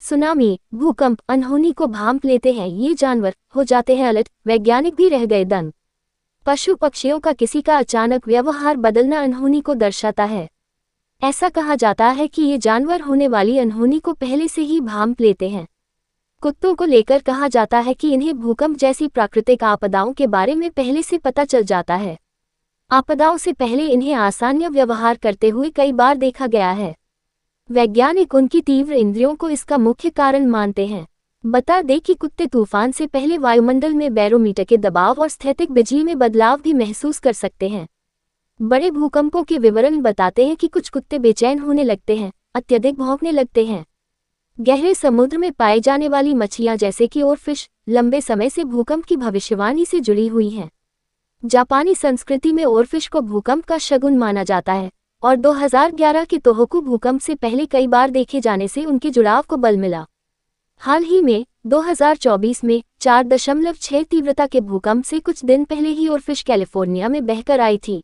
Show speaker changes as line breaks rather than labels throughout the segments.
Tsunami, भूकंप, अनहोनी को भांप लेते हैं ये जानवर, हो जाते हैं अलर्ट, वैज्ञानिक भी रह गए दंग। पशु पक्षियों का किसी का अचानक व्यवहार बदलना अनहोनी को दर्शाता है। ऐसा कहा जाता है कि ये जानवर होने वाली अनहोनी को पहले से ही भांप लेते हैं। कुत्तों को लेकर कहा जाता है कि इन्हें भूकंप जैसी प्राकृतिक आपदाओं के बारे में पहले से पता चल जाता है। आपदाओं से पहले इन्हें आसान्य व्यवहार करते हुए कई बार देखा गया है। वैज्ञानिक उनकी तीव्र इंद्रियों को इसका मुख्य कारण मानते हैं। बता दें कि कुत्ते तूफान से पहले वायुमंडल में बैरोमीटर के दबाव और स्थैतिक बिजली में बदलाव भी महसूस कर सकते हैं। बड़े भूकंपों के विवरण बताते हैं कि कुछ कुत्ते बेचैन होने लगते हैं, अत्यधिक भौंकने लगते हैं। गहरे समुद्र में पाए जाने वाली मछलियां जैसे कि ओरफिश लंबे समय से भूकंप की भविष्यवाणी से जुड़ी हुई हैं। जापानी संस्कृति में ओरफिश को भूकंप का शगुन माना जाता है और 2011 के तोहोकू भूकंप से पहले कई बार देखे जाने से उनके जुड़ाव को बल मिला। हाल ही में 2024 में 4.6 तीव्रता के भूकंप से कुछ दिन पहले ही ओरफिश कैलिफोर्निया में बहकर आई थी।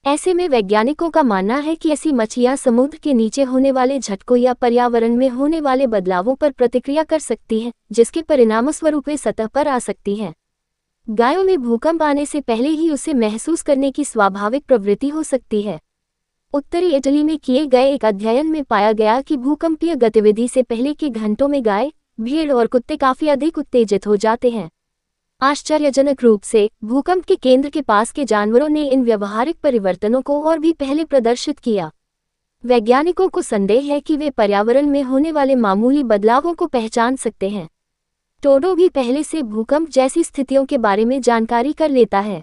ऐसे में वैज्ञानिकों का मानना है कि ऐसी मछलियां समुद्र के नीचे होने वाले झटकों या पर्यावरण में होने वाले बदलावों पर प्रतिक्रिया कर सकती हैं, जिसके परिणामस्वरूप वे सतह पर आ सकती हैं। गायों में भूकंप आने से पहले ही उसे महसूस करने की स्वाभाविक प्रवृत्ति हो सकती है। उत्तरी इटली में किए गए एक अध्ययन में पाया गया कि भूकंपीय गतिविधि से पहले के घंटों में गाय, भेड़ और कुत्ते काफी अधिक उत्तेजित हो जाते हैं। आश्चर्यजनक रूप से भूकंप के केंद्र के पास के जानवरों ने इन व्यवहारिक परिवर्तनों को और भी पहले प्रदर्शित किया। वैज्ञानिकों को संदेह है कि वे पर्यावरण में होने वाले मामूली बदलावों को पहचान सकते हैं। टोडो भी पहले से भूकंप जैसी स्थितियों के बारे में जानकारी कर लेता है।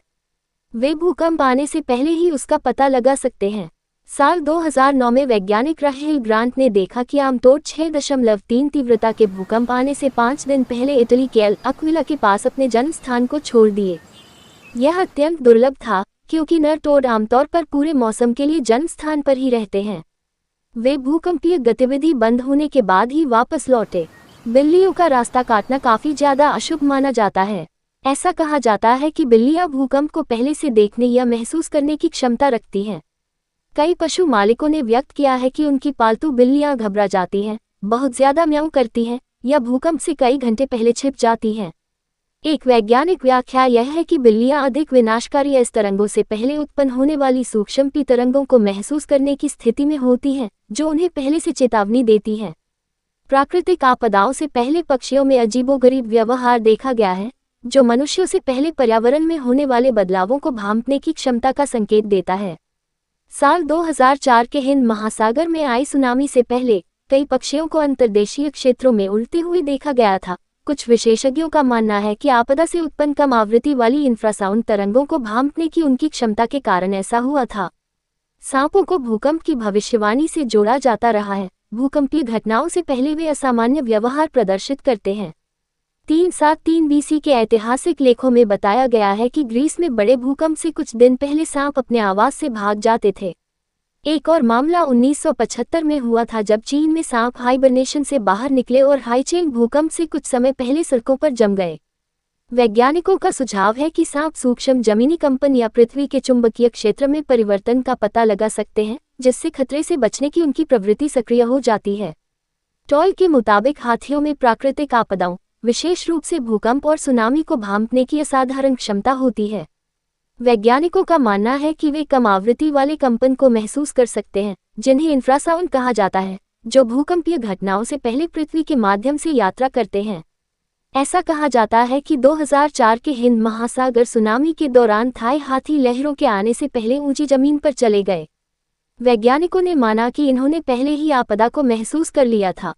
वे भूकंप आने से पहले ही उसका पता लगा सकते हैं। साल 2009 में वैज्ञानिक राहेल ग्रांट ने देखा कि आमतौर 6.3 तीव्रता के भूकंप आने से 5 दिन पहले इटली के एल अक्विला के पास अपने जन्म स्थान को छोड़ दिए। यह अत्यंत दुर्लभ था क्योंकि नर टोड आमतौर पर पूरे मौसम के लिए जन्म स्थान पर ही रहते हैं। वे भूकंपीय गतिविधि बंद होने के बाद ही वापस लौटे। बिल्लियों का रास्ता काटना काफी ज्यादा अशुभ माना जाता है। ऐसा कहा जाता है कि बिल्लियां भूकंप को पहले से देखने या महसूस करने की क्षमता रखती हैं। कई पशु मालिकों ने व्यक्त किया है कि उनकी पालतू बिल्लियां घबरा जाती हैं, बहुत ज्यादा म्याऊं करती हैं या भूकंप से कई घंटे पहले छिप जाती हैं। एक वैज्ञानिक व्याख्या यह है कि बिल्लियां अधिक विनाशकारी एस तरंगों से पहले उत्पन्न होने वाली सूक्ष्म पी तरंगों को महसूस करने की स्थिति में होती हैं, जो उन्हें पहले से चेतावनी देती हैं। प्राकृतिक आपदाओं से पहले पक्षियों में अजीबोगरीब व्यवहार देखा गया है, जो मनुष्यों से पहले पर्यावरण में होने वाले बदलावों को भांपने की क्षमता का संकेत देता है। साल 2004 के हिंद महासागर में आई सुनामी से पहले कई पक्षियों को अंतर्देशीय क्षेत्रों में उड़ते हुए देखा गया था। कुछ विशेषज्ञों का मानना है कि आपदा से उत्पन्न कम आवृत्ति वाली इंफ्रासाउंड तरंगों को भांपने की उनकी क्षमता के कारण ऐसा हुआ था। सांपों को भूकंप की भविष्यवाणी से जोड़ा जाता रहा है। भूकंपीय घटनाओं से पहले वे असामान्य व्यवहार प्रदर्शित करते हैं। 373 बीसी के ऐतिहासिक लेखों में बताया गया है कि ग्रीस में बड़े भूकंप से कुछ दिन पहले सांप अपने आवास से भाग जाते थे। एक और मामला 1975 में हुआ था जब चीन में सांप हाइबरनेशन से बाहर निकले और हाइचेंग भूकंप से कुछ समय पहले सड़कों पर जम गए। वैज्ञानिकों का सुझाव है कि सांप सूक्ष्म जमीनी कंपन या पृथ्वी के चुंबकीय क्षेत्र में परिवर्तन का पता लगा सकते हैं, जिससे खतरे से बचने की उनकी प्रवृत्ति सक्रिय हो जाती है। टॉय के मुताबिक हाथियों में प्राकृतिक आपदाओं, विशेष रूप से भूकंप और सुनामी को भांपने की असाधारण क्षमता होती है। वैज्ञानिकों का मानना है कि वे कम आवृत्ति वाले कंपन को महसूस कर सकते हैं, जिन्हें इंफ्रासाउंड कहा जाता है, जो भूकंपीय घटनाओं से पहले पृथ्वी के माध्यम से यात्रा करते हैं। ऐसा कहा जाता है कि 2004 के हिंद महासागर सुनामी के दौरान थाई हाथी लहरों के आने से पहले ऊंची जमीन पर चले गए। वैज्ञानिकों ने माना कि इन्होंने पहले ही आपदा को महसूस कर लिया था।